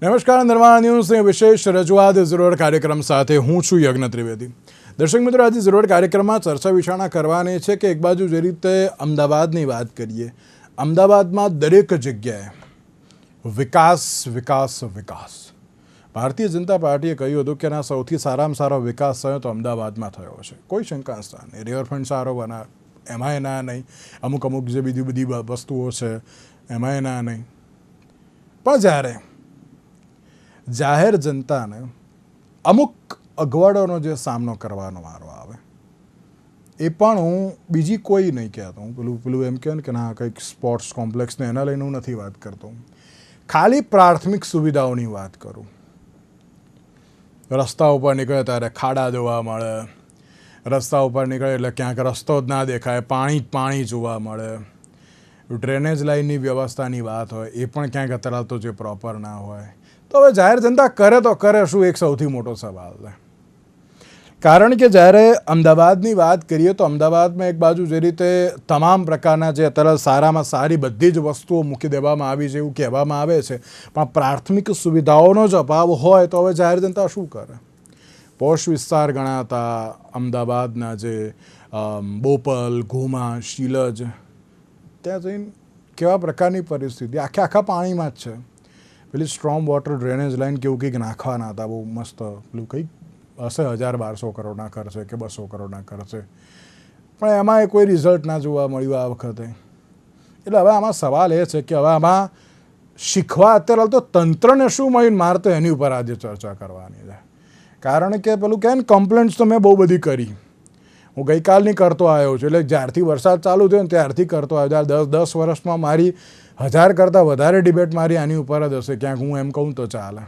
નમસ્કાર, નિર્માણ ન્યૂઝની વિશેષ રજૂઆત ઝરોડ કાર્યક્રમ સાથે હું છું યજ્ઞ ત્રિવેદી. દર્શક મિત્રો, આજે ઝરોડ કાર્યક્રમમાં ચર્ચા વિચારણા કરવાની છે કે એક બાજુ જે રીતે અમદાવાદની વાત કરીએ, અમદાવાદમાં દરેક જગ્યાએ વિકાસ વિકાસ વિકાસ. ભારતીય જનતા પાર્ટીએ કહ્યું હતું કે ના સૌથી સારામાં સારો વિકાસ થયો તો અમદાવાદમાં થયો છે. કોઈ શંકા સ્થાન નહીં. રિવરફ્રન્ટ સારો બના એમાંય ના નહીં, અમુક જે બીજી બધી વસ્તુઓ છે એમાંય ના નહીં. પણ જ્યારે જાહેર જનતાને અમુક અગવડોનો જે સામનો કરવાનો વારો આવે, એ પણ હું બીજી કોઈ નહીં કહેતો. હું પેલું એમ કહે ને કે ના કંઈક સ્પોર્ટ્સ કોમ્પ્લેક્સને એના લઈને હું નથી વાત કરતો. ખાલી પ્રાથમિક સુવિધાઓની વાત કરું. રસ્તા ઉપર નીકળે ત્યારે ખાડા જોવા મળે, રસ્તા ઉપર નીકળે એટલે ક્યાંક રસ્તો જ ના દેખાય, પાણી જોવા મળે. ડ્રેનેજ લાઇનની વ્યવસ્થાની વાત હોય એ પણ ક્યાંક અત્યારે તો જે પ્રોપર ના હોય. તો હવે જાહેર જનતા કરે તો કરે શું, એક સૌથી મોટો સવાલ છે. કારણ કે જ્યારે અમદાવાદની વાત કરીએ તો અમદાવાદમાં એક બાજુ જે રીતે તમામ પ્રકારના જે અત્યારે સારામાં સારી બધી જ વસ્તુઓ મૂકી દેવામાં આવી છે એવું કહેવામાં આવે છે, પણ પ્રાથમિક સુવિધાઓનો જ અભાવ હોય તો હવે જાહેર જનતા શું કરે? પોશ વિસ્તાર ગણાતા અમદાવાદના જે બોપલ, ઘુમા, શીલજ, ત્યાં જઈને કેવા પ્રકારની પરિસ્થિતિ, આખા પાણીમાં જ છે. પેલી સ્ટ્રોમ વોટર ડ્રેનેજ લાઇન કેવું કંઈક નાખવાના હતા, બહુ મસ્ત. પેલું કંઈક હશે 1000-1200 કરોડના ખર્ચે કે 200 કરોડના ખર્ચે, પણ એમાં કોઈ રિઝલ્ટ ના જોવા મળ્યું આ વખતે. એટલે હવે આમાં સવાલ એ છે કે હવે આમાં શીખવા અત્યારે તો તંત્રને શું મળ્યું, મારે તો એની ઉપર આજે ચર્ચા કરવાની છે. કારણ કે પેલું કહે ને, કમ્પ્લેન્ટ્સ તો મેં બહુ બધી કરી. હું ગઈકાલની કરતો આવ્યો છું, એટલે જ્યારથી વરસાદ ચાલુ થયો ને ત્યારથી કરતો આવ્યો. 10 વર્ષમાં મારી 1000 કરતાં વધારે ડિબેટ મારી આની ઉપર જ હશે, ક્યાંક હું એમ કહું તો ચાલે.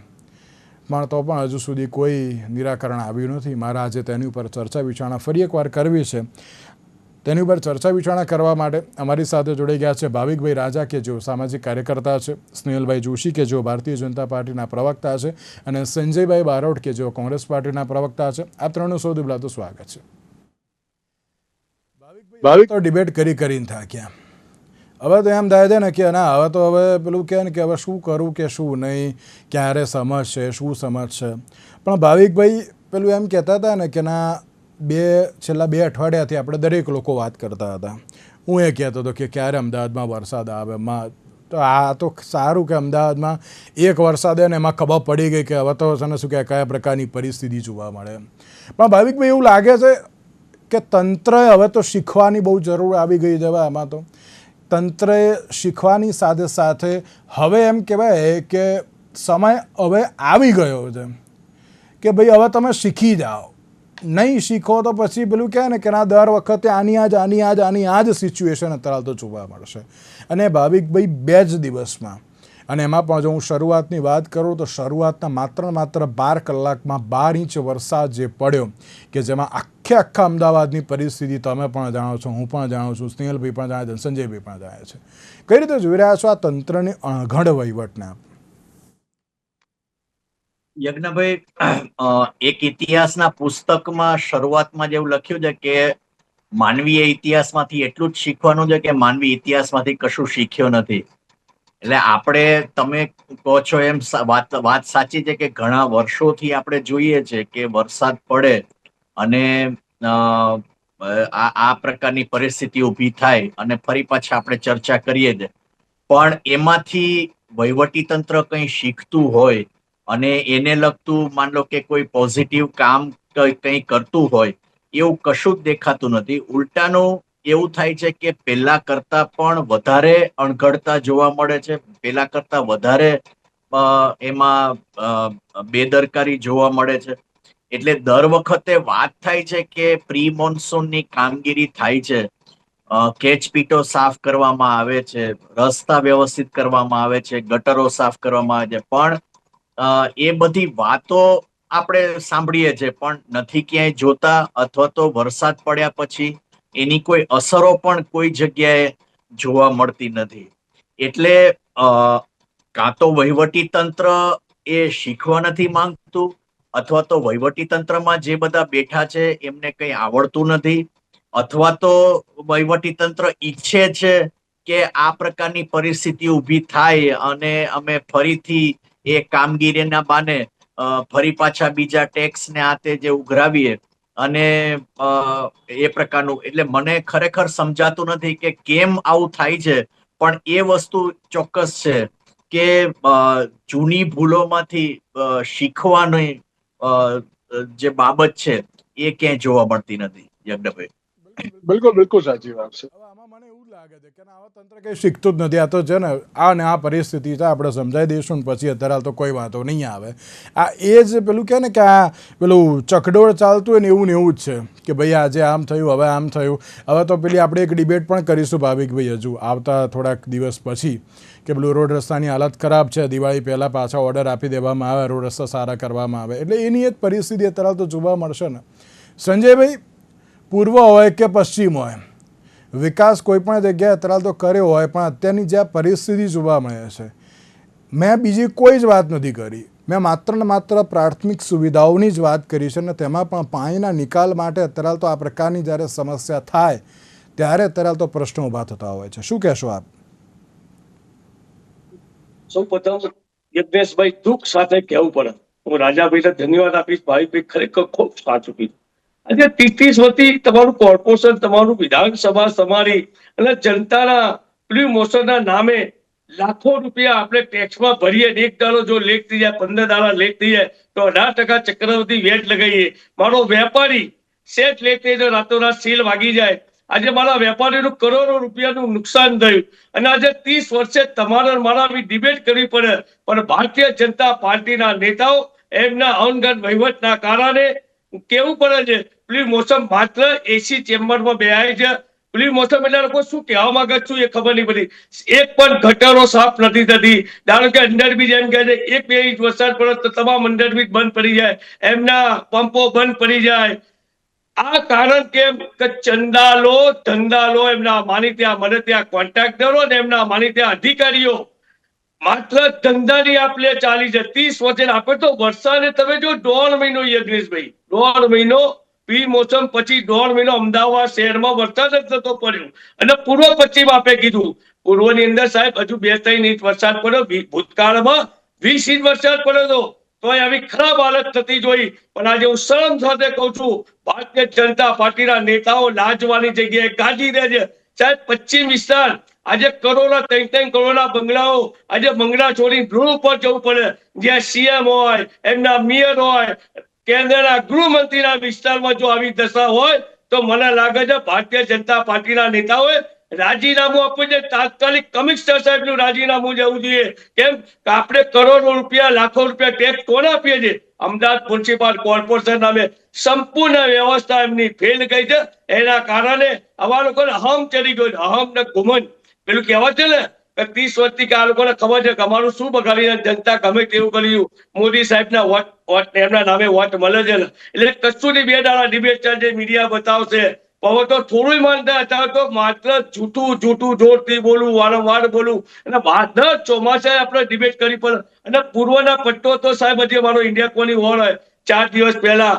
પણ તો પણ હજુ સુધી કોઈ નિરાકરણ આવ્યું નથી. મારે આજે તેની ઉપર ચર્ચા વિચારણા ફરી એકવાર કરવી છે. તેની ઉપર ચર્ચા વિચારણા કરવા માટે અમારી સાથે જોડાઈ ગયા છે ભાવિકભાઈ રાજા, કે જેઓ સામાજિક કાર્યકર્તા છે, સ્નેહલભાઈ જોશી, કે જેઓ ભારતીય જનતા પાર્ટીના પ્રવક્તા છે, અને સંજયભાઈ બારોટ, કે જેઓ કોંગ્રેસ પાર્ટીના પ્રવક્તા છે. આ ત્રણનું સૌથી પહેલાં તો સ્વાગત છે. ભાવિક તો ડિબેટ કરીને થાક્યા. હવે તો એમ થાય છે ને કે ના, હવે તો હવે પેલું કહે ને કે હવે શું કરું કે શું નહીં, ક્યારે સમજશે, શું સમજશે. પણ ભાવિકભાઈ પેલું એમ કહેતા હતા ને કે ના, છેલ્લા 2 અઠવાડિયાથી આપણે દરેક લોકો વાત કરતા હતા. હું એ કહેતો હતો કે ક્યારે અમદાવાદમાં વરસાદ આવે. તો આ તો સારું કે અમદાવાદમાં એક વરસાદ આવે ને એમાં ખબર પડી ગઈ કે હવે તો છે ને શું કહે, કયા પ્રકારની પરિસ્થિતિ જોવા મળે. પણ ભાવિકભાઈ એવું લાગે છે કે તંત્રએ હવે તો શીખવાની બહુ જરૂર આવી ગઈ છે. હવે આમાં તો તંત્રએ શીખવાની સાથે સાથે હવે એમ કહેવાય કે સમય હવે આવી ગયો છે કે ભાઈ હવે તમે શીખી જાઓ. નહીં શીખો તો પછી પેલું કહે ને કે ના, દર વખતે આની આ જ સિચ્યુએશન અત્યારે તો જોવા મળશે. અને ભાવિકભાઈ 2 જ દિવસમાં, અને એમાં પણ જો હું શરૂઆતની વાત કરું તો શરૂઆતના માત્ર 12 કલાકમાં 12 ઇંચ વરસાદ જે પડ્યો, કે જેમાં આખા અમદાવાદની પરિસ્થિતિ તમે પણ જાણો છો, હું પણ જાણું છું, સ્નેહલભાઈ પણ જાણે છે, સંજયભાઈ પણ જાણે છે. કઈ રીતે જોઈ રહ્યા છો આ તંત્રની અણઘડ વહીવટને? યજ્ઞભાઈ, એક ઇતિહાસના પુસ્તકમાં શરૂઆતમાં જેવું લખ્યું છે કે માનવીય ઇતિહાસમાંથી એટલું જ શીખવાનું છે કે માનવી ઇતિહાસમાંથી કશું શીખ્યો નથી. એટલે તમે કહો છો એમ વાત સાચી છે કે ઘણા વર્ષોથી આપણે જોઈએ છે કે વરસાદ પડે અને આ પ્રકારની પરિસ્થિતિ ઊભી થાય અને ફરી પાછા આપણે ચર્ચા કરીએ છીએ. પણ એમાંથી વહીવટી તંત્ર કંઈ શીખતું હોય અને એને લગતું માન લો કે કોઈ પોઝિટિવ કામ કંઈ કરતું હોય એવું કશું જ દેખાતું નથી. ઉલટાનું એવું થાય છે કે પેલા કરતા પણ વધારે અણઘડતા જોવા મળે છે, પેલા કરતા વધારે એમાં બેદરકારી જોવા મળે છે. એટલે દર વખતે વાત થાય છે કે પ્રી મોન્સૂનની કામગીરી થાય છે, કેચપીટો સાફ કરવામાં આવે છે, રસ્તા વ્યવસ્થિત કરવામાં આવે છે, ગટરો સાફ કરવામાં આવે છે, પણ એ બધી વાતો આપણે સાંભળીએ છીએ પણ નથી ક્યાંય જોતા, અથવા તો વરસાદ પડ્યા પછી એની કોઈ અસરો પણ કોઈ જગ્યાએ જોવા મળતી નથી. એટલે કાં તો વહીવટી તંત્ર એ શીખવા નથી માંગતું, અથવા તો વહીવટી તંત્રમાં જે બધા બેઠા છે એમને કંઈ આવડતું નથી, અથવા તો વહીવટી તંત્ર ઈચ્છે છે કે આ પ્રકારની પરિસ્થિતિ ઊભી થાય અને અમે ફરીથી એ કામગીરીના બાને ફરી પાછા બીજા ટેક્સ ને આ તે જે ઉઘરાવીએ અને એ પ્રકારનું, એટલે મને ખરેખર સમજાતું નથી કે કેમ આવું થાય છે. પણ એ વસ્તુ ચોક્કસ છે કે જૂની ભૂલોમાંથી શીખવાની જે બાબત છે એ ક્યાંય જોવા મળતી નથી. યજ્ઞભાઈ, બિલકુલ બિલકુલ સાચી વાત છે. હવે આમાં મને એવું લાગે છે કે આવા તંત્ર કંઈ શીખતું જ નથી. આ તો છે ને, આ ને આ પરિસ્થિતિ છે, આપણે સમજાવી દઈશું ને પછી અત્યારે તો કોઈ વાંધો નહીં આવે. આ એ જ પેલું કહે ને કે આ પેલું ચકડોળ ચાલતું હોય ને એવું જ છે કે ભાઈ આજે આમ થયું, હવે આમ થયું. હવે તો પેલી આપણે એક ડિબેટ પણ કરીશું ભાવિકભાઈ હજુ આવતા થોડાક દિવસ પછી કે પેલું રોડ રસ્તાની હાલત ખરાબ છે, દિવાળી પહેલાં પાછા ઓર્ડર આપી દેવામાં આવે, રોડ રસ્તા સારા કરવામાં આવે. એટલે એની જ પરિસ્થિતિ અત્યારે તો જોવા મળશે ને. સંજયભાઈ, પૂર્વ હોય કે પશ્ચિમ હોય, વિકાસ કોઈ પણ જગ્યાએ અત્યારે તો કર્યો હોય, પણ અત્યારની જે પરિસ્થિતિ જોવા મળે છે, મેં બીજી કોઈ જ વાત નથી કરી. મેં માત્ર ને માત્ર પ્રાથમિક સુવિધાઓની જ વાત કરી છે, અને તેમાં પણ પાણીના નિકાલ માટે અત્યારે તો આ પ્રકારની જ્યારે સમસ્યા થાય ત્યારે અત્યારે તો પ્રશ્નો ઊભા થતા હોય છે. શું કહેશો આપ? સૌ પ્રથમ યજ્ઞેશભાઈ, દુઃખ સાથે કહેવું પડે, હું રાજાભાઈને ધન્યવાદ આપીશ. ભાવિકભાઈ ખરેખર ખૂબ સાચું કીધું. આજે 30 વર્ષથી તમારું કોર્પોરેશન, તમારું વિધાનસભા તમારી અને જનતાના પ્રિમોશનના નામે લાખો રૂપિયા આપણે ટેક્સમાં ભરીએ. એક દાડો જો લેટ થઈ જાય, 15 દાડા લેટ થઈ જાય તો 18% ચક્રવૃદ્ધિ વેટ લગાવીએ. મારો વેપારી સેટ લેટ થઈ જાય, રાતોરાત સીલ વાગી જાય. આજે મારા વેપારીનું કરોડો રૂપિયાનું નુકસાન થયું. અને આજે 30 વર્ષે તમારા મારા ડિબેટ કરવી પડે, પણ ભારતીય જનતા પાર્ટીના નેતાઓ એમના અવનગત વહીવટના કારણે કેવું પડે છે. પેલી મોસમ માત્ર એસી ચેમ્બરમાં બેહાય છે. પેલી મોસમ એટલે લોકો શું કહેવા માંગે છું એ ખબર નહીં પડી. એક પણ ગટરો સાફ નથી થતી. ધારો કે અંડરબ્રિજ એમ કહે છે 1-2 ઇંચ વરસાદ પડે તો તમામ અંડરબ્રિજ બંધ પડી જાય, એમના પંપો બંધ પડી જાય. આ કારણ કેમ કે ચંદાલો ધંધાલો એમના માની ત્યાં મને ત્યાં કોન્ટ્રાક્ટરો ને એમના માની ત્યાં અધિકારીઓ માત્ર ધંધાની આપલે ચાલી છે. 30 વર્ષે આપણે તો વર્ષાને તમે જો 1.5 મહિનો યજ્ઞેશભાઈ, 1.5 મહિનો પ્રી મોસમ પછી 1.5 મહિનો અમદાવાદ શહેરમાં વરસાદ જ નતો પડ્યો. અને પૂર્વ પશ્ચિમ આપે કીધું, પૂર્વની અંદર સાહેબ હજુ 2-3 ઇંચ વરસાદ પડ્યો. ભૂતકાળમાં 20 ઇંચ વરસાદ પડ્યો હતો તો આવી ખરાબ હાલત થતી જોઈ. પણ આજે હું શરમ સાથે કહું છું, ભારતીય જનતા પાર્ટીના નેતાઓ લાજવાની જગ્યાએ ગાજી દે છે. સાહેબ પશ્ચિમ વિસ્તાર આજે કરોડના 3-3 કરોડના બંગલાઓ, આજે બંગલા છોડી ધ્રુવ ઉપર જવું પડે. જ્યાં સીએમ હોય, એમના મેયર હોય, કેન્દ્રના ગૃહમંત્રીના વિસ્તારમાં જો આવી દશા હોય તો મને લાગે છે ભારતીય જનતા પાર્ટીના નેતાઓએ રાજીનામું આપવું છે. તાત્કાલિક કમિશનર સાહેબનું રાજીનામું જવું જોઈએ. કેમ કે આપણે કરોડો રૂપિયા, લાખો રૂપિયા ટેક્સ કોણ આપીએ છીએ? અમદાવાદ મ્યુનિસિપલ કોર્પોરેશન નામે સંપૂર્ણ વ્યવસ્થા એમની ફેલ ગઈ છે. એના કારણે આવા લોકોને અહમ ચડી ગયો. અહમ ને ગુમન પેલું કહેવાય છે ને કે 30 વર્ષથી કે આ લોકોને ખબર છે કે અમારું શું બગાડી, જનતા ગમે તેવું કર્યું. મોદી સાહેબના વોટ એમના નામે વોટ મળે છે. એટલે કશું ની 2 દાડા ડિબેટ ચાલશે, મીડિયા બતાવશે. હવે તો થોડું માનતા હતા તો માત્ર જૂઠું જોરથી બોલું, વારંવાર બોલું. અને દર ચોમાસે આપણે ડિબેટ કરી પડે. અને પૂર્વના પટ્ટો તો સાહેબ હજી મારો ઇન્ડિયા કોની વોર હોય 4 દિવસ પહેલા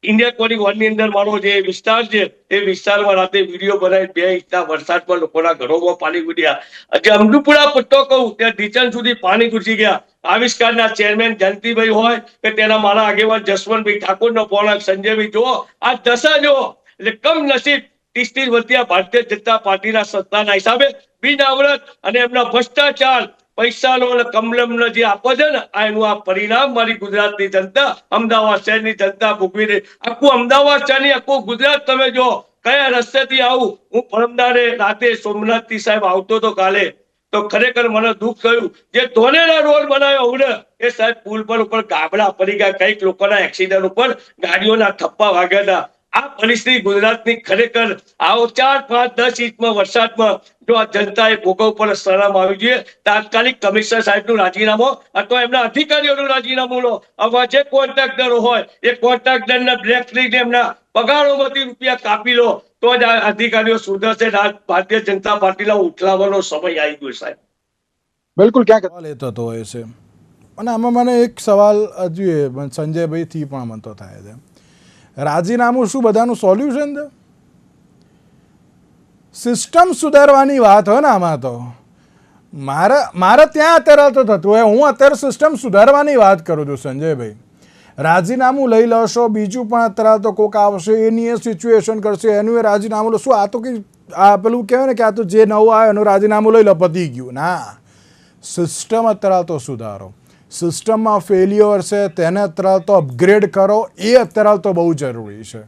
ઇન્ડિયા કોની વોરની અંદર મારો જે વિસ્તાર છે એ વિસ્તારમાં રાતે વિડીયો બનાવી 2 ઇંચના વરસાદમાં લોકોના ઘરોમાં પાણી ઘૂસ્યા. હજી અમદુપુરા પટ્ટો કહું ત્યાં ઢીચણ સુધી પાણી ઘૂસી ગયા. આવિષ્કારના ચેરમેન જયંતિભાઈ હોય કે તેના મારા આગેવાન જસવંતભાઈ ઠાકોરનો ફોન, સંજયભાઈ જુઓ આ દશા જુઓ. એટલે કમનસીબ 30 વર્ષથી ભારતીય જનતા પાર્ટીના સત્તાના હિસાબે બિનઆવરત અને એમના ભ્રષ્ટાચાર પૈસાનો અને કમલમનો જે આપે છે ને, આ એનું આ પરિણામ મારી ગુજરાતની જનતા, અમદાવાદ શહેરની જનતા ભોગવી રહી. આખું અમદાવાદ શહેરની, આખું ગુજરાત તમે જો કયા રસ્તેથી આવું. હું પરમદારે રાતે સોમનાથથી સાહેબ આવતો હતો કાલે, તો ખરેખર મને દુઃખ થયું. જે ધોનેરા રોડ બનાવ્યો ઉડે એ સાહેબ પુલ પર ઉપર ગાબડા પડી ગયા. કઈક લોકોના એક્સિડન્ટ ઉપર ગાડીઓના થપ્પા વાગ્યા હતા. આ પરિસ્થિતિ ગુજરાતની ખરેખર આવો 4, 5, 10 ઇંચમાં વરસાદમાં જો આ જનતાએ ભોગવવું પડે, શરમ આવી જોઈએ. તાત્કાલિક કમિશનર સાહેબનું રાજીનામું અથવા એમના અધિકારીઓનું રાજીનામું લો. આવા જે કોન્ટ્રાક્ટરો હોય એ કોન્ટ્રાક્ટરના બ્લેક લીસ્ટ એમના પગારોમાંથી રૂપિયા કાપી લો તો જ આ અધિકારીઓ સુધરશે. ભારતીય જનતા પાર્ટીના ઉઠલાવવાનો સમય આવી ગયો સાહેબ. બિલકુલ ક્યાંક સવાલ એ થતો હોય છે. અને આમાં મને એક સવાલ હજુ સંજયભાઈથી પણ મનતો થાય છે, રાજીનામું શું બધાનું સોલ્યુશન છે? સિસ્ટમ સુધારવાની વાત હોય ને આમાં તો મારે ત્યાં અત્યારે તો થતું હોય. હું અત્યારે સિસ્ટમ સુધારવાની વાત કરું છું સંજયભાઈ. રાજીનામું લઈ લેશો, બીજું પણ અત્યારે તો કોક આવશે, એની એ સિચ્યુએશન કરશે, એનું એ રાજીનામું લો. શું આ તો કંઈ આ પેલું કહેવાય ને કે આ તો જે નવું આવે એનું રાજીનામું લઈ લો, પતી ગયું. ના, સિસ્ટમ અત્યારે તો સુધારો. સિસ્ટમમાં ફેલ્યોર છે તેને અત્યારે તો અપગ્રેડ કરો, એ અત્યારે તો બહુ જરૂરી છે.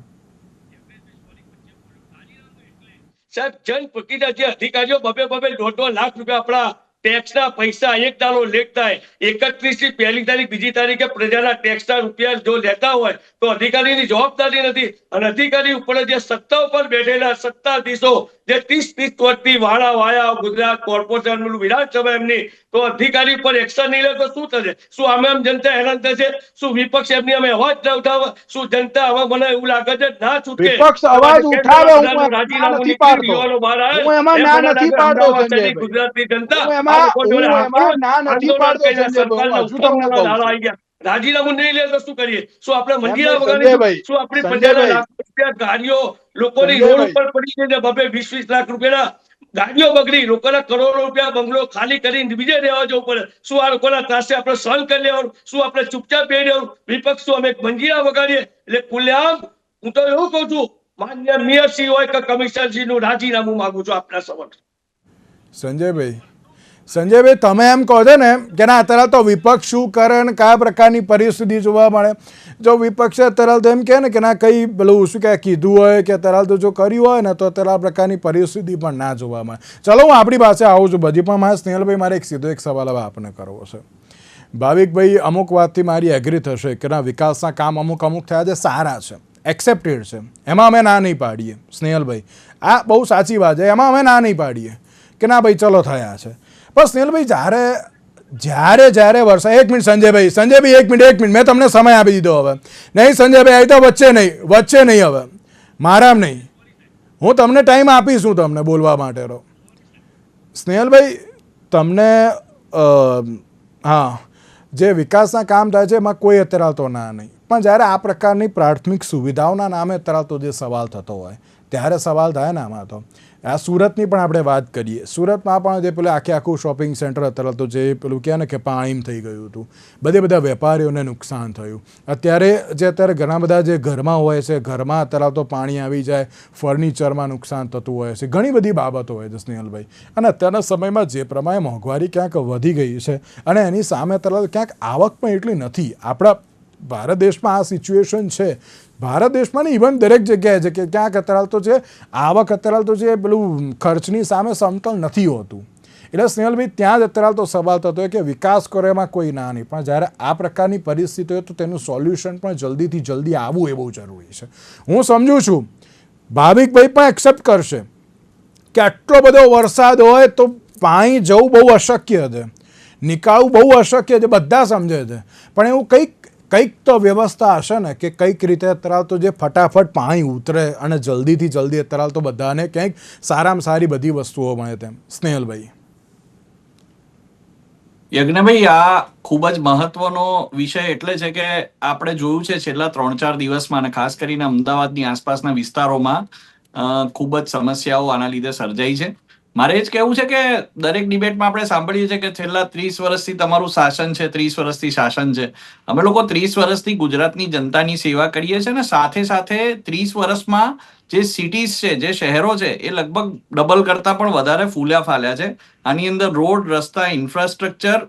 સાહેબ જનપ્રતિનિધિ જે અધિકારીઓ બબે 1.5 લાખ રૂપિયા આપણા ટેક્સના પૈસા એક દાડો લેટ થાય, 31 થી પહેલી તારીખ બીજી તારીખે પ્રજાના ટેક્સના રૂપિયા જો લેતા હોય તો અધિકારીની જવાબદારી નથી. અને અધિકારી ઉપર જે સત્તા ઉપર બેઠેલા સત્તાધીશો જે 30 વર્ષથી વાળા વાયા ગુજરાત કોર્પોરેશન વિધાનસભા એમની, તો અધિકારી પર એક્શન નહીં લે તો શું થશે? શું આમ જનતા હેરાન થશે? શું વિપક્ષ એમની અમે અવાજ ન ઉઠાવે? શું જનતા હવે મને એવું લાગે છે ના છૂટકે વિપક્ષ અવાજ ઉઠાવે, હું એમાં ના રાજીનામું નથી નીકળી પાડતો. ગયો બહાર આવે. હું એમાં ના નથી પાડતો સંજયભાઈ. ગુજરાતની જનતા હું આ એમાં લોકો જોડે ના નથી પાડતો સંજયભાઈ. હું હજુ તમને કહું છું. રાજીનામું નહીં લે તો શું કરીએ? શું આપણે મંજીરા એમને વગાડીશું? સંજયભાઈ, શું આપણી સંજયભાઈ, પ્રજાના લાખ રૂપિયા ગાડીઓ લોકોની સંજયભાઈ. રોડ ઉપર પડી છે ને બબે 20 લાખ રૂપિયાના ગાડીઓ બગડી, લોકોના કરોડો રૂપિયા બંગલો ખાલી કરીને બીજે રહેવા જવું પડે? શું આ લોકોના ત્રાસે આપણે સહન કરી લેવાનું? શું આપણે ચૂપચાપ બેસી રહેવાનું? વિપક્ષ શું અમે મંજીરા વગાડીએ? એટલે ખુલ્લેઆમ હું તો એવું કહું છું, માન્ય મેયરશ્રી હોય કે કમિશનરશ્રી નું રાજીનામું માંગુ છું આપના સમક્ષ. સંજયભાઈ, તમે એમ કહો છો ને કે ના અત્યારે તો વિપક્ષ શું કરે ને કયા પ્રકારની પરિસ્થિતિ જોવા મળે. જો વિપક્ષે અત્યારે તો એમ કહે ને કે ના કંઈ પેલું શું કહે કીધું હોય કે અત્યારે તો જો કર્યું હોય ને તો અત્યારે આ પ્રકારની પરિસ્થિતિ પણ ના જોવા મળે. ચલો હું આપણી પાસે આવું છું. બધી પણ મારે સ્નેહલભાઈ મારે એક સવાલ હવે આપને કરવો છે. ભાવિકભાઈ અમુક વાતથી મારી એગ્રી થશે કે ના વિકાસના કામ અમુક થયા છે, સારા છે, એક્સેપ્ટેડ છે, એમાં અમે ના નહીં પાડીએ. સ્નેહલભાઈ આ બહુ સાચી વાત છે, એમાં અમે ના નહીં પાડીએ કે ના ભાઈ ચલો થયા છે. પણ સ્નેહલભાઈ જ્યારે વરસાદ, એક મિનિટ સંજયભાઈ એક મિનિટ મેં તમને સમય આપી દીધો. હવે નહીં સંજયભાઈ, અહીં તો વચ્ચે નહીં હવે મારામ નહીં. હું તમને ટાઈમ આપીશું તમને બોલવા માટેનો. સ્નેહલભાઈ તમને હા, જે વિકાસના કામ થાય છે એમાં કોઈ અત્યારે તો ના નહીં, પણ જ્યારે આ પ્રકારની પ્રાથમિક સુવિધાઓના નામે અત્યારે તો જે સવાલ થતો હોય ત્યારે સવાલ થાય ને આમાં તો. આ સુરતની પણ આપણે વાત કરીએ. સુરતમાં પણ જે પેલું આખું શોપિંગ સેન્ટર અત્યારે તો જે પેલું કહે ને કે પાણીમાં થઈ ગયું હતું, બધા વેપારીઓને નુકસાન થયું. અત્યારે ઘણા બધા જે ઘરમાં હોય છે, ઘરમાં અત્યારે તો પાણી આવી જાય, ફર્નિચરમાં નુકસાન થતું હોય છે, ઘણી બધી બાબતો હોય છે સ્નેહલભાઈ. અને અત્યારના સમયમાં જે પ્રમાણે મોંઘવારી ક્યાંક વધી ગઈ છે અને એની સામે અત્યારે ક્યાંક આવક પણ એટલી નથી. આપણા ભારત દેશમાં આ સિચ્યુએશન છે. ભારત દેશમાં નહીં, ઇવન દરેક જગ્યાએ છે કે ક્યાંક અત્યારે તો છે આવક અત્યારે તો છે પેલું ખર્ચની સામે સમતલ નથી હોતું. એટલે સ્નેહલભાઈ ત્યાં જ અત્યારે તો સવાલ થતો હોય કે વિકાસ કરો એમાં કોઈ ના નહીં, પણ જ્યારે આ પ્રકારની પરિસ્થિતિ હોય તો તેનું સોલ્યુશન પણ જલ્દીથી જલ્દી આવવું એ બહુ જરૂરી છે. હું સમજુ છું ભાવિકભાઈ પણ એક્સેપ્ટ કરશે કે આટલો બધો વરસાદ હોય તો પાણી જવું બહુ અશક્ય છે, નીકાળવું બહુ અશક્ય છે, બધા સમજે છે. પણ એવું કંઈક તો વ્યવસ્થા હશે ને કે કંઈક રીતે અત્યારે તો જે ફટાફટ પાણી ઉતરે અને જલ્દીથી જલ્દી અત્યારે તો બધાને ક્યાંક સારામાં સારી બધી વસ્તુઓ મળે તેમ. સ્નેહલભાઈ. યજ્ઞભાઈ, આ ખૂબ જ મહત્વનો વિષય એટલે છે કે આપણે જોયું છે છેલ્લા 3-4 દિવસમાં અને ખાસ કરીને અમદાવાદની આસપાસના વિસ્તારોમાં ખૂબ જ સમસ્યાઓ આના લીધે સર્જાઈ છે. મારે એ જ કહેવું છે કે દરેક ડિબેટમાં આપણે સાંભળીએ છીએ કે છેલ્લા 30 વર્ષથી તમારું શાસન છે, 30 વર્ષથી શાસન છે. અમે લોકો 30 વર્ષથી ગુજરાતની જનતાની સેવા કરીએ છીએ ને સાથે 30 વર્ષમાં જે સિટીઝ છે, જે શહેરો છે, એ લગભગ ડબલ કરતા પણ વધારે ફૂલ્યા ફાલ્યા છે. આની અંદર રોડ, રસ્તા, ઇન્ફ્રાસ્ટ્રક્ચર,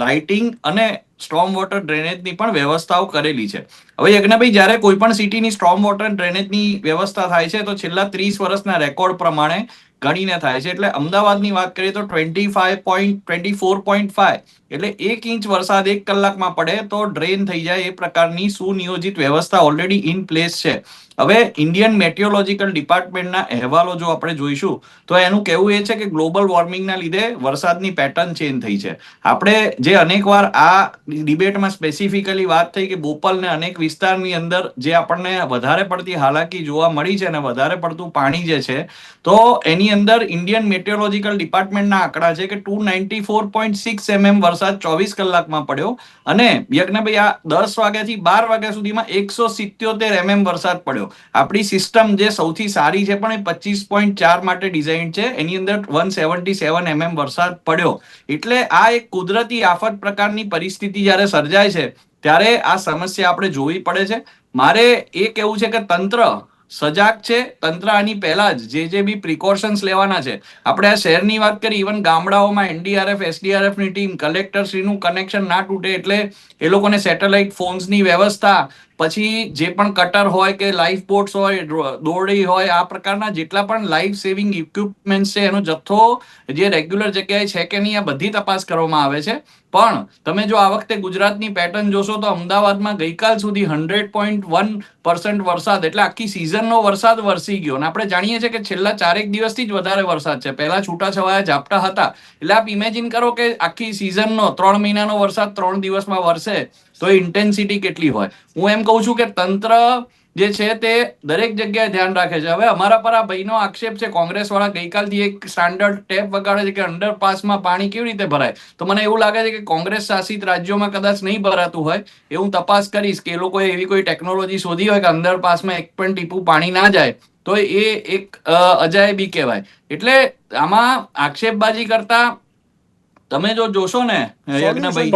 લાઇટિંગ અને સ્ટ્રોમ વોટર ડ્રેનેજની પણ વ્યવસ્થાઓ કરેલી છે. હવે યજ્ઞભાઈ, જ્યારે કોઈ પણ સિટીની સ્ટ્રોમ વોટર ડ્રેનેજની વ્યવસ્થા થાય છે તો છેલ્લા 30 વર્ષના રેકોર્ડ પ્રમાણે ગણીને થાય છે. એટલે અમદાવાદની વાત કરીએ તો 24.5 એટલે 1 ઇંચ વરસાદ 1 કલાકમાં પડે તો ડ્રેન થઈ જાય એ પ્રકારની સુનિયોજિત વ્યવસ્થા ઓલરેડી ઇન પ્લેસ છે. હવે ઇન્ડિયન મેટિયોલોજીકલ ડિપાર્ટમેન્ટના અહેવાલો જો આપણે જોઈશું તો એનું કહેવું એ છે કે ગ્લોબલ વોર્મિંગના લીધે વરસાદની પેટર્ન ચેન્જ થઈ છે. આપણે જે અનેકવાર આ ડિબેટમાં સ્પેસિફિકલી વાત થઈ કે બોપલ ને અનેક વિસ્તારની અંદર જે આપણને વધારે પડતી હાલાકી જોવા મળી છે અને વધારે પડતું પાણી જે છે, તો એની અંદર ઇન્ડિયન મેટિયોલોજીકલ ડિપાર્ટમેન્ટના આંકડા છે કે 294.6 mm વરસાદ 24 કલાકમાં પડ્યો અને યજ્ઞભાઈ આ 10 વાગ્યાથી 12 વાગ્યા સુધીમાં 177 mm વરસાદ પડ્યો. પડ્યો. આપણી સિસ્ટમ જે સૌથી સારી છે પણ એ 25.4 માટે ડિઝાઇન છે, એની અંદર 177 mm વરસાદ પડ્યો. એટલે આ એક કુદરતી આફત પ્રકારની પરિસ્થિતિ જ્યારે સર્જાય છે ત્યારે આ સમસ્યા આપણે જોવી પડે છે. મારે એ કહેવું છે કે તંત્ર સજાગ છે. તંત્ર આની પહેલા જ જે બી પ્રિકોશન્સ લેવાના છે, આપણે આ શહેરની વાત કરી, ઇવન ગામડાઓમાં NDRF SDRF ની ટીમ, કલેક્ટર શ્રીનું કનેક્શન ના તૂટે એટલે એ લોકોને સેટેલાઇટ ફોન્સની વ્યવસ્થા, પછી જે પણ કટર હોય કે લાઈફ બોટ્સ હોય, દોરડી હોય, આ પ્રકારના જેટલા પણ લાઈફ સેવિંગ ઇક્વિપમેન્ટ છે એનો જથ્થો જે રેગ્યુલર જગ્યાએ છે કે નહીં આ બધી તપાસ કરવામાં આવે છે. પણ તમે જો આ વખતે ગુજરાતની પેટર્ન જોશો તો અમદાવાદમાં ગઈકાલ સુધી 100.1% વરસાદ, એટલે આખી સિઝનનો વરસાદ વરસી ગયો. અને આપણે જાણીએ છીએ કે છેલ્લા 4 દિવસથી જ વધારે વરસાદ છે. પહેલા છૂટાછવાયા ઝાપટા હતા. એટલે આપ ઇમેજિન કરો કે આખી સિઝનનો 3 મહિનાનો વરસાદ 3 દિવસમાં વરસે તો એ ઇન્ટેન્સિટી કેટલી હોય. હું એમ કહું છું કે તંત્ર જે છે તે દરેક જગ્યાએ ધ્યાન રાખે છે. હવે અમારા પર આ ભાઈનો આક્ષેપ છે, કોંગ્રેસ વાળા ગઈકાલથી એક સ્ટાન્ડર્ડ ટેપ વગાડે છે કે અંડરપાસમાં પાણી કેવી રીતે ભરાય. તો મને એવું લાગે છે કે કોંગ્રેસ શાસિત રાજ્યોમાં કદાચ નહીં ભરાતું હોય. એ હું તપાસ કરીશ કે એ લોકોએ એવી કોઈ ટેકનોલોજી શોધી હોય કે અંડરપાસમાં એક પણ ટીપું પાણી ના જાય, તો એ એક અજાયબી કહેવાય. એટલે આમાં આક્ષેપબાજી કરતા તમે જો જોશો ને યજ્ઞભાઈ,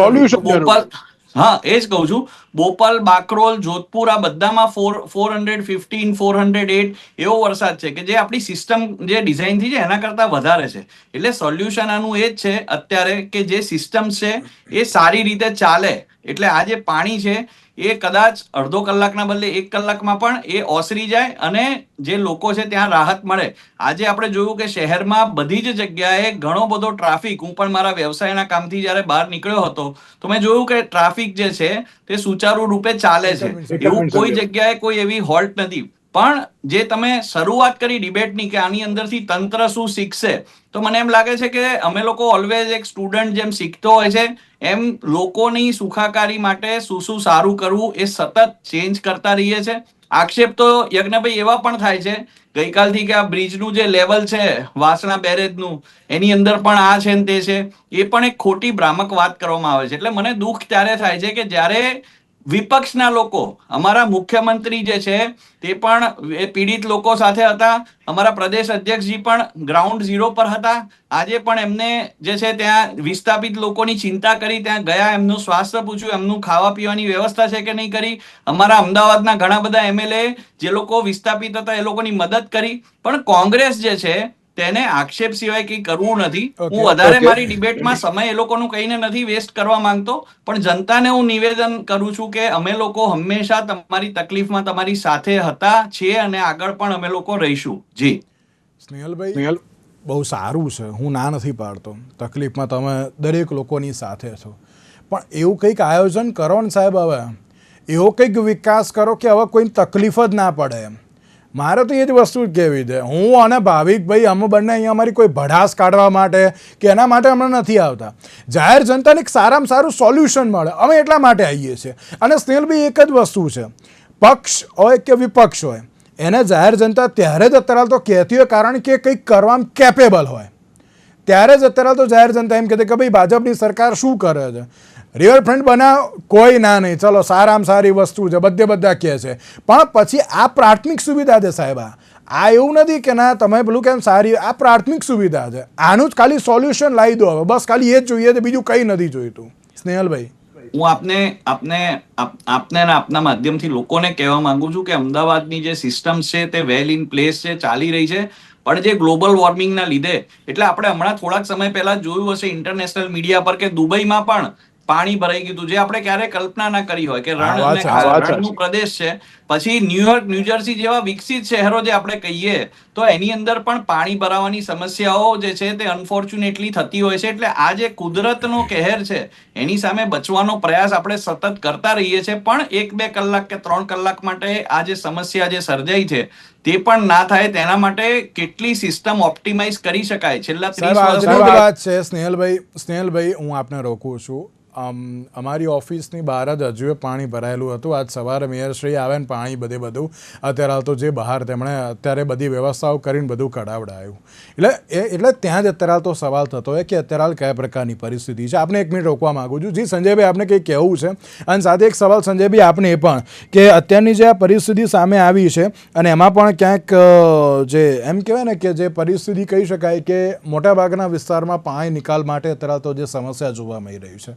બોપલ, હા એ જ કહું છું, બોપલ, બાકરોલ, જોધપુર આ બધામાં 415, 408 એવો વરસાદ છે કે જે આપણી સિસ્ટમ જે ડિઝાઇન થઈ છે એના કરતા વધારે છે. એટલે સોલ્યુશન આનું એ જ છે અત્યારે કે જે સિસ્ટમ છે એ સારી રીતે ચાલે. એટલે આ જે પાણી છે એ કદાચ અડધો કલાકના બદલે 1 કલાકમાં પણ એ ઓસરી જાય અને જે લોકો છે ત્યાં રાહત મળે. આજે આપણે જોયું કે શહેરમાં બધી જ જગ્યાએ ઘણો બધો ટ્રાફિક, હું પણ મારા વ્યવસાયના કામથી જ્યારે બહાર નીકળ્યો હતો તો મેં જોયું કે ટ્રાફિક જે છે તે સુચારુ રૂપે ચાલે છે. એવું કોઈ જગ્યાએ કોઈ એવી હોલ્ટ નથી. પણ જે તમે શરૂઆત કરી ડિબેટની કે આની અંદરથી તંત્ર શું શીખશે, તો મને એમ લાગે છે કે અમે લોકો ઓલવેઝ એક સ્ટુડન્ટ જેમ શીખતો હોય છે એમ લોકોની સુખાકારી માટે શું સારું કરવું એ સતત ચેન્જ કરતા રહીએ છે. આક્ષેપ તો યજ્ઞભાઈ એવા પણ થાય છે ગઈકાલથી કે આ બ્રિજનું જે લેવલ છે વાસણા બેરેજનું, એની અંદર પણ આ છે ને તે છે, એ પણ એક ખોટી ભ્રામક વાત કરવામાં આવે છે. એટલે મને દુઃખ ત્યારે થાય છે કે જ્યારે વિપક્ષના લોકો, અમારા મુખ્યમંત્રી જે છે તે પણ એ પીડિત લોકો સાથે હતા, અમારા પ્રદેશ અધ્યક્ષજી પણ ગ્રાઉન્ડ ઝીરો પર હતા. આજે પણ એમને જે છે ત્યાં વિસ્થાપિત લોકોની ચિંતા કરી, ત્યાં ગયા, એમનું સ્વાસ્થ્ય પૂછ્યું, એમનું ખાવા પીવાની વ્યવસ્થા છે કે નહીં કરી. અમારા અમદાવાદના ઘણા બધા MLA જે લોકો વિસ્થાપિત હતા એ લોકોની મદદ કરી. પણ કોંગ્રેસ જે છે તેને આક્ષેપ સિવાય કંઈ કરવું નથી. હું વધારે મારી ડિબેટમાં સમય એ લોકોનું કહીને નથી વેસ્ટ કરવા માંગતો, પણ જનતાને હું નિવેદન કરું છું કે અમે લોકો હંમેશા તમારી તકલીફમાં તમારી સાથે હતા, છીએ અને આગળ પણ અમે લોકો રહીશું. જી સ્નેહલભાઈ, બહુ સારું છે, હું ના નથી પાડતો, તકલીફમાં તમે દરેક લોકોની સાથે છો, પણ એવું કંઈક આયોજન કરો ને સાહેબ. હવે એવો કંઈક વિકાસ કરો કે હવે કોઈ તકલીફ જ ના પડે. મારે તો એ જ વસ્તુ જ કહેવી છે. હું અને ભાવિકભાઈ અમે બંને અહીંયા અમારી કોઈ ભડાસ કાઢવા માટે કે એના માટે અમે નથી આવતા. જાહેર જનતાને એક સારામાં સારું સોલ્યુશન મળે અમે એટલા માટે આવીએ છીએ. અને સ્નેહલભાઈ એક જ વસ્તુ છે, પક્ષ હોય કે વિપક્ષ હોય, એને જાહેર જનતા ત્યારે જ અત્યારે તો કહેતી હોય કારણ કે કંઈક કરવામાં કેપેબલ હોય. ત્યારે જ અત્યારે તો જાહેર જનતા એમ કહેતી કે ભાઈ ભાજપની સરકાર શું કરે છે, રિવરફ્રન્ટ બનાવ, કોઈ ના નહીં, ચલો સારામાં સારી વસ્તુ છે, બધા કહે છે. પણ પછી આ પ્રાથમિક સુવિધા છે સાહેબ. આ એવું નથી કે ના તમે પેલું કેમ સારી, આ પ્રાથમિક સુવિધા છે. આનું જ ખાલી સોલ્યુશન લાવી દો. હવે બસ ખાલી એ જ જોઈએ છે, બીજું કંઈ નથી જોઈતું. સ્નેહલભાઈ, હું આપને આપના માધ્યમથી લોકોને કહેવા માંગુ છું કે અમદાવાદની જે સિસ્ટમ છે તે વેલ ઇન પ્લેસ છે, ચાલી રહી છે. પણ જે ગ્લોબલ વોર્મિંગના લીધે, એટલે આપણે હમણાં થોડાક સમય પહેલા જોયું હશે ઇન્ટરનેશનલ મીડિયા પર કે દુબઈમાં પણ પાણી ભરાઈ ગયું, જે આપણે ક્યારે કલ્પના ના કરી હોય કે રણનું પ્રદેશ છે. પછી ન્યુયોર્ક, ન્યુજર્સી જેવા વિકસિત શહેરો જે આપણે કહીએ તો એની અંદર પણ પાણી ભરાવાની સમસ્યાઓ જે છે તે અનફોર્ચ્યુનેટલી થતી હોય છે. એટલે આ જે કુદરતનો કહેર છે એની સામે બચવાનો પ્રયાસ આપણે સતત કરતા રહીએ છીએ. પણ 1-2 કલાક કે 3 કલાક માટે આ જે સમસ્યા જે સર્જાઈ છે તે પણ ના થાય તેના માટે કેટલી સિસ્ટમ ઓપ્ટિમાઇઝ કરી શકાય છેલ્લા 30 વર્ષ. વાત છે સ્નેહલભાઈ, હું આપને રોકું છું. અમારી ઓફિસની બહાર જ હજુ પાણી ભરાયેલું હતું. આજ સવારે મેયરશ્રી આવે ને પાણી બધું અત્યારે હાલ તો જે બહાર તેમણે અત્યારે બધી વ્યવસ્થાઓ કરીને બધું કઢાવડાયું. એટલે ત્યાં જ અત્યારે હાલ તો સવાલ થતો હોય કે અત્યારે હાલ કયા પ્રકારની પરિસ્થિતિ છે. આપને 1 મિનિટ રોકવા માગું છું. જી સંજયભાઈ, આપને કંઈ કહેવું છે? અને સાથે એક સવાલ સંજયભાઈ આપને એ પણ કે અત્યારની જે આ પરિસ્થિતિ સામે આવી છે અને એમાં પણ ક્યાંક જે એમ કહેવાય ને કે જે પરિસ્થિતિ કહી શકાય કે મોટાભાગના વિસ્તારમાં પાણી નિકાલ માટે અત્યારે તો જે સમસ્યા જોવા મળી રહી છે,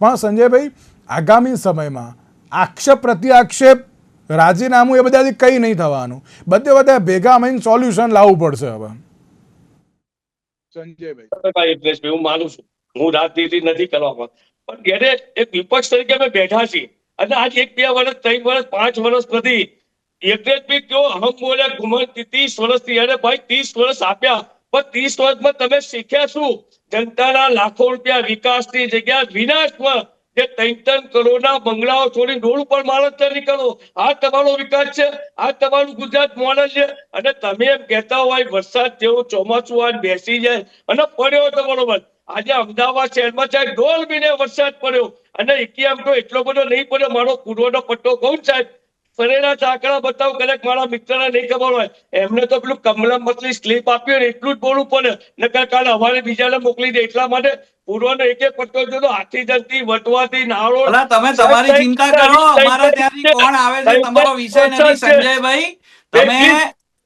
પણ સંજયભાઈ આગામી સમયમાં આક્ષેપ પ્રત્યાક્ષેપ રાજીનામું એ બધાથી કંઈ નહીં થવાનું, બધા ભેગા મળીને સોલ્યુશન લાવવું પડશે હવે. સંજયભાઈ, હું માનું છું, હું રાજનીતિ નથી કરવા માંગતો, પણ જ્યારે એક વિપક્ષ તરીકે અમે બેઠા છીએ અને આજ 1, 2 વર્ષ 3 વર્ષ 5 વર્ષ નથી યજ્ઞેશભાઈ કેવો હમ બોલ્યા ઘુમન 30 વર્ષથી, અરે ભાઈ 30 વર્ષ આપ્યા, પણ 30 વર્ષમાં તમે શીખ્યા શું? જનતાના લાખો રૂપિયા વિકાસની જગ્યા વિનાશમાં જે 3 કરોડના બંગલાઓ છોડી રોડ ઉપર માણસ નીકળો, આ તમારો વિકાસ છે? આ તમારું ગુજરાત મોડલ છે? અને તમે એમ કહેતા હોય વરસાદ જેવો ચોમાસું આજ બેસી જાય અને પડ્યો તો બરોબર. આજે અમદાવાદ શહેરમાં ચાહે 1.5 મહિને વરસાદ પડ્યો અને એમ તો એટલો બધો નહીં પડ્યો. મારો પૂર્વનો પટ્ટો કહું સાહેબ, સરેરાશ આંકડા બતાવો, કદાચ મારા મિત્રને નહીં ખબર હોય, એમને તો પેલું કમલા મતલી સ્લીપ આપ્યો ને એટલું જ બોલવું પડે, નકર કાલે અમારે બીજાને મોકલી દે. એટલા માટે પૂર્વનો એક પટ્ટો જોતો હાથી જનતી વટવાથી નાળો. તમે તમારી ચિંતા કરો, અમારા ત્યાંથી કોણ આવે છે તમારો વિષય નથી સંજયભાઈ.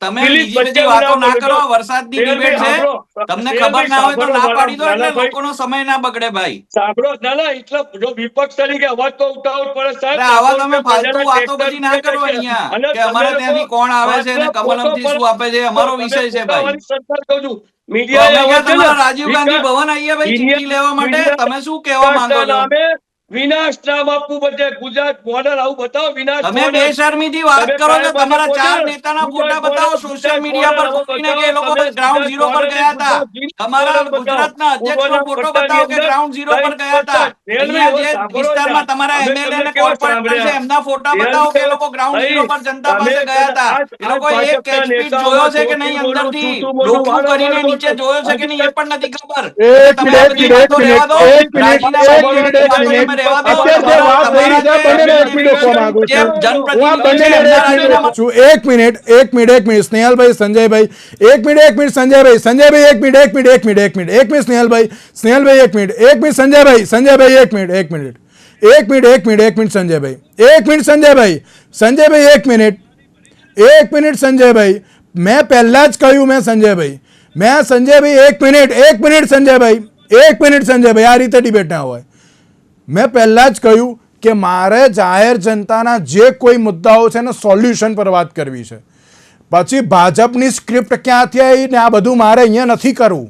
તમે બીજી બધી વાતો ના કરો. વરસાદની ડિબેટ છે, તમને ખબર ના હોય તો ના પાડી દો એટલે લોકોનો સમય ના બગડે ભાઈ. સાંભળો, ના એટલે જો વિપક્ષ તરીકે અવાજ તો ઉઠાવવો પડે સાહેબ. આવા તમે ફાલતુ વાતો બધી ના કરો અહીંયા કે અમારા ત્યાંથી કોણ આવે છે ને કમલમથી શું આપે છે. અમારો વિષય છે ભાઈ. સરકાર કહું છું, તમારા રાજીવ ગાંધી ભવન આવીએ ભાઈ ચિઠ્ઠી લેવા માટે. તમે શું કહેવા માંગો છો? વિનાશ નામ આપવું બધે ગુજરાત મોડલ આવું બતાવો. વિનાશ તમે બેશરમીથી વાત કરો છો. તમારા 4 નેતાના ફોટા બતાવો સોશિયલ મીડિયા પર મૂકીને કે એ લોકો ગ્રાઉન્ડ ઝીરો પર ગયા હતા. તમારા ગુજરાતના અધ્યક્ષનો ફોટો બતાવો કે ગ્રાઉન્ડ ઝીરો પર ગયા હતા. અહીંયા જે વિસ્તારમાં તમારા એમએલએ અને કોર્પોરેટર છે એમના ફોટા બતાવો કે એ લોકો ગ્રાઉન્ડ ઝીરો પર જનતા પાસે ગયા હતા. એ લોકો એક કેચ પીટ જોયો છે કે નહીં, અંદરથી ડોકું કરીને નીચે જોયો છે કે નહીં એ પણ નથી ખબર. તમે આ બધી વાતો રહેવા દો. રાજીનામા એક મિનિટ સ્નેહલભાઈ, સંજયભાઈ, એક મિનિટ સંજયભાઈ, સ્નેહલભાઈ, એક મિનિટ સંજયભાઈ, સંજયભાઈ, એક મિનિટ સંજયભાઈ, મેં પહેલા જ કહ્યું, સંજયભાઈ એક મિનિટ સંજયભાઈ, આ રીતે ડિબેટ ના હોય. મેં પહેલા જ કહ્યું કે મારે જાહેર જનતાના જે કોઈ મુદ્દાઓ છે ને સોલ્યુશન પર વાત કરવી છે. પછી ભાજપની સ્ક્રિપ્ટ ક્યાંથી આવી ને આ બધું મારે અહીંયા નથી કરવું.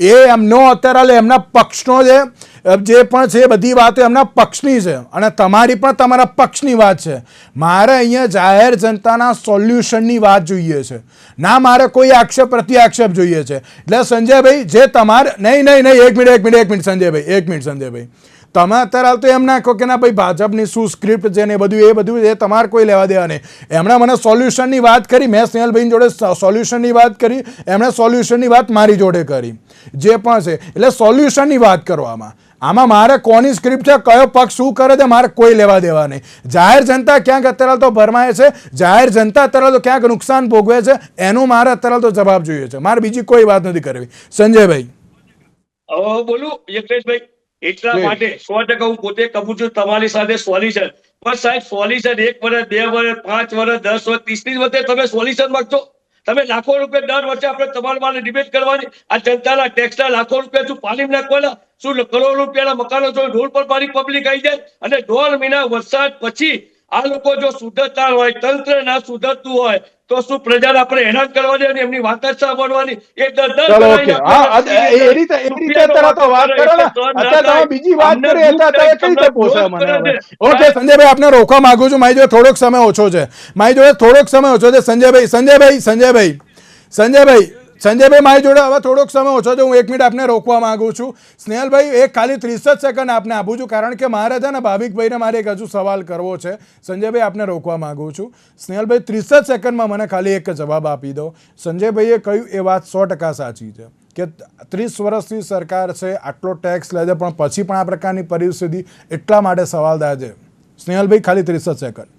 એ એમનો અત્યારે એમના પક્ષનો જે પણ છે બધી વાતો એમના પક્ષની છે અને તમારી પણ તમારા પક્ષની વાત છે. મારે અહીંયા જાહેર જનતાના સોલ્યુશનની વાત જોઈએ છે, ના મારે કોઈ આક્ષેપ પ્રત્યાક્ષેપ જોઈએ છે. એટલે સંજયભાઈ જે તમારે નહીં એક મિનિટ સંજયભાઈ, તમે અત્યારે હાલ તો એમ ના કહો કે ના ભાઈ ભાજપની શું સ્ક્રિપ્ટ છે ને એ બધું એ તમારે કોઈ લેવા દેવા નહીં. એમણે મને સોલ્યુશનની વાત કરી, મેં સ્નેહલભાઈ જોડે સોલ્યુશનની વાત કરી, એમણે સોલ્યુશનની વાત મારી જોડે કરી, જે પણ છે. એટલે સોલ્યુશનની વાત કરો. આમાં મારે કોની સ્ક્રિપ્ટ છે, કયો પક્ષ શું કરે છે, મારે કોઈ લેવા દેવા નહીં. જાહેર જનતા ક્યાંક અત્યારે તો ભરમાય છે, જાહેર જનતા અત્યારે તો ક્યાંક નુકસાન ભોગવે છે, એનું મારે અત્યારે તો જવાબ જોઈએ છે. મારે બીજી કોઈ વાત નથી કરવી. સંજયભાઈ બોલું યજ્ઞેશભાઈ, એટલા માટે 100% હું પોતે કહું છું તમારી સાથે સોલ્યુશન. પણ સાહેબ સોલ્યુશન 1 વર્ષ 2 વર્ષ 5 વર્ષ 10 વર્ષ 30 વર્ષે તમે સોલ્યુશન માંગશો? તમે લાખો રૂપિયા દર વર્ષે આપણે તમારા માટે ડિબેટ કરવાની. આ જનતાના ટેક્સના લાખો રૂપિયા શું પાણી નાખવાના? શું કરોડો રૂપિયાના મકાનો જો રોડ પર મારી પબ્લિક આવી જાય અને 1.5 મહિના વરસાદ પછી આ લોકો જો સુધરતા હોય, તંત્ર ના સુધરતું હોય તો શું પ્રજાને આપણે હેરાન કરવાની અને એમની વાત જ સાંભળવાની? એ સંજયભાઈ આપને રોકવા માંગુ છું. મારી જોડે થોડોક સમય ઓછો છે. સંજયભાઈ મારી જોડે હવે થોડોક સમય ઓછો છે, હું 1 મિનિટ આપને રોકવા માંગુ છું. સ્નેહલભાઈ એક ખાલી 30 જ સેકન્ડ આપને આપું છું, કારણ કે મારે છે ને ભાવિકભાઈને મારે એક હજુ સવાલ કરવો છે. સંજયભાઈ આપને રોકવા માંગુ છું. સ્નેહલભાઈ 30 જ સેકન્ડમાં મને ખાલી એક જવાબ આપી દો. સંજયભાઈએ કહ્યું એ વાત 100% સાચી છે કે 30 વર્ષથી સરકાર છે, આટલો ટેક્સ લે છે, પણ પછી પણ આ પ્રકારની પરિસ્થિતિ એટલા માટે સવાલ થાય છે. સ્નેહલભાઈ ખાલી 30 જ સેકન્ડ.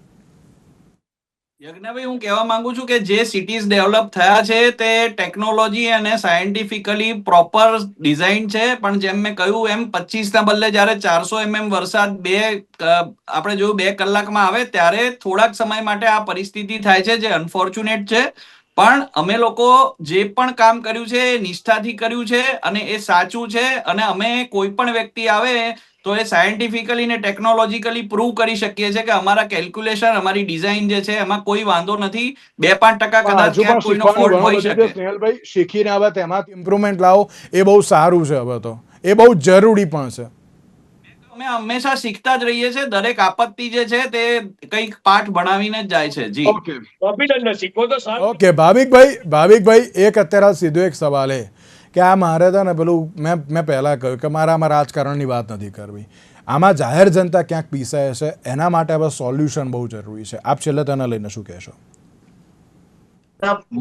યજ્ઞભાઈ, હું કહેવા માંગુ છું કે જે સિટીઝ ડેવલપ થયા છે તે ટેકનોલોજી અને સાયન્ટિફિકલી પ્રોપર ડિઝાઇન છે, પણ જેમ મેં કહ્યું એમ 25 ના બદલે જ્યારે 400 mm વરસાદ આપણે જોયું 2 કલાકમાં આવે, ત્યારે થોડાક સમય માટે આ પરિસ્થિતિ થાય છે, જે અનફોર્ચ્યુનેટ છે. પણ અમે લોકો જે પણ કામ કર્યું છે એ નિષ્ઠાથી કર્યું છે અને એ સાચું છે, અને અમે કોઈ પણ વ્યક્તિ આવે તો એ સાયન્ટિફિકલી ને ટેકનોલોજીકલી પ્રૂવ કરી શકીએ છીએ કે અમારા કેલ્ક્યુલેશન, અમારી ડિઝાઇન જે છે એમાં કોઈ વાંધો નથી. 2-5% કદાચ ક્યાંક કોઈનો ફોલ્ટ હોઈ શકે. સ્નેહલભાઈ શીખીને આવે તેમાંથી ઇમ્પ્રુવમેન્ટ લાવો એ બહુ સારું છે. હવે તો એ બહુ જરૂરી પણ છે. અમે હંમેશા શીખતા જ રહીએ છીએ. દરેક આપત્તિ જે છે તે કંઈક પાઠ ભણાવીને જ જાય છે. જી ઓકે અભિનંદન, શીખો તો સારું. ઓકે ભાવિકભાઈ એક અત્યારે સીધો એક સવાલ એ કે આ મારે છે ને પેલું મેં પહેલાં કહ્યું કે મારે આમાં રાજકારણની વાત નથી કરવી. આમાં જાહેર જનતા ક્યાંક પીસાય છે, એના માટે હવે સોલ્યુશન બહુ જરૂરી છે. આપ છેલ્લે તેને લઈને શું કહેશો?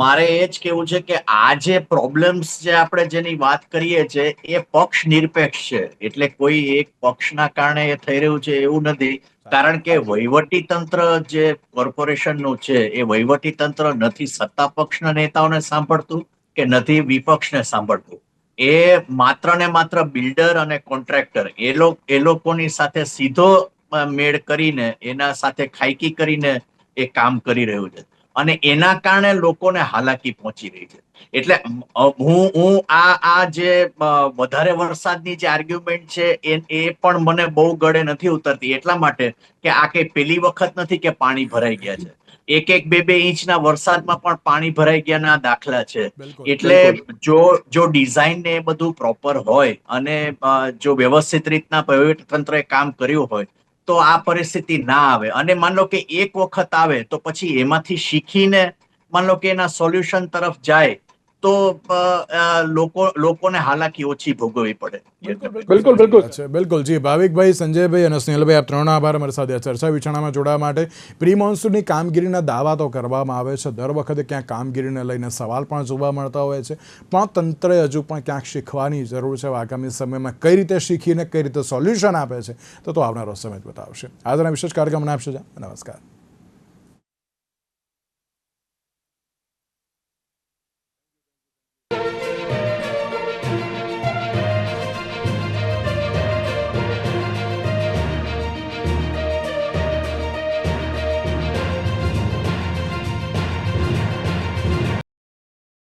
મારે એ જ કેવું છે કે આ જે પ્રોબ્લેમ્સ જે આપણે જેની વાત કરીએ છીએ એ પક્ષ નિરપેક્ષ છે, એટલે કોઈ એક પક્ષના કારણે એ થઈ રહ્યું છે એવું નથી. કારણ કે વહીવટી તંત્ર જે કોર્પોરેશનનું છે એ વહીવટી તંત્ર નથી સત્તા પક્ષના નેતાઓને સાંભળતું કે નથી વિપક્ષને સાંભળતું. એ માત્ર ને માત્ર બિલ્ડર અને કોન્ટ્રાક્ટર એ લોકોની સાથે સીધો મેળ કરીને એના સાથે ખાઈકી કરીને એ કામ કરી રહ્યું છે, અને એના કારણે લોકોને હાલાકી પહોંચી રહી છે. એટલે હું આ જે વધારે વરસાદની જે આર્ગ્યુમેન્ટ છે એ પણ મને બહુ ગળે નથી ઉતરતી, એટલા માટે કે આ કઈ પેલી વખત નથી કે પાણી ભરાઈ ગયા છે. 1-2 ઇંચના વરસાદમાં પણ પાણી ભરાઈ ગયાના દાખલા છે. એટલે જો ડિઝાઇન ને એ બધું પ્રોપર હોય અને જો વ્યવસ્થિત રીતના તંત્રએ કામ કર્યું હોય તો આ પરિસ્થિતિ ના આવે. અને માન લો કે એક વખત આવે તો પછી એમાંથી શીખીને માન લો કે એના સોલ્યુશન તરફ જાય તો લોકોને હાલાકી ઓછી ભોગવવી પડે. બિલકુલ જી. ભાવિકભાઈ, સંજયભાઈ અને સ્નેહલભાઈ, આપ ત્રણનો આભાર અમારી સાથે ચર્ચા વિચારણામાં જોડાવા માટે. પ્રી મોન્સૂનની કામગીરીના દાવા તો કરવામાં આવે છે, દર વખતે ક્યાંક કામગીરીને લઈને સવાલ પણ જોવા મળતા હોય છે, પણ તંત્રએ હજુ પણ ક્યાંક શીખવાની જરૂર છે. આગામી સમયમાં કઈ રીતે શીખીને કઈ રીતે સોલ્યુશન આપે છે તો આવનારો સમય બતાવશે. આજના વિશેષ કાર્યક્રમને આપશે. નમસ્કાર.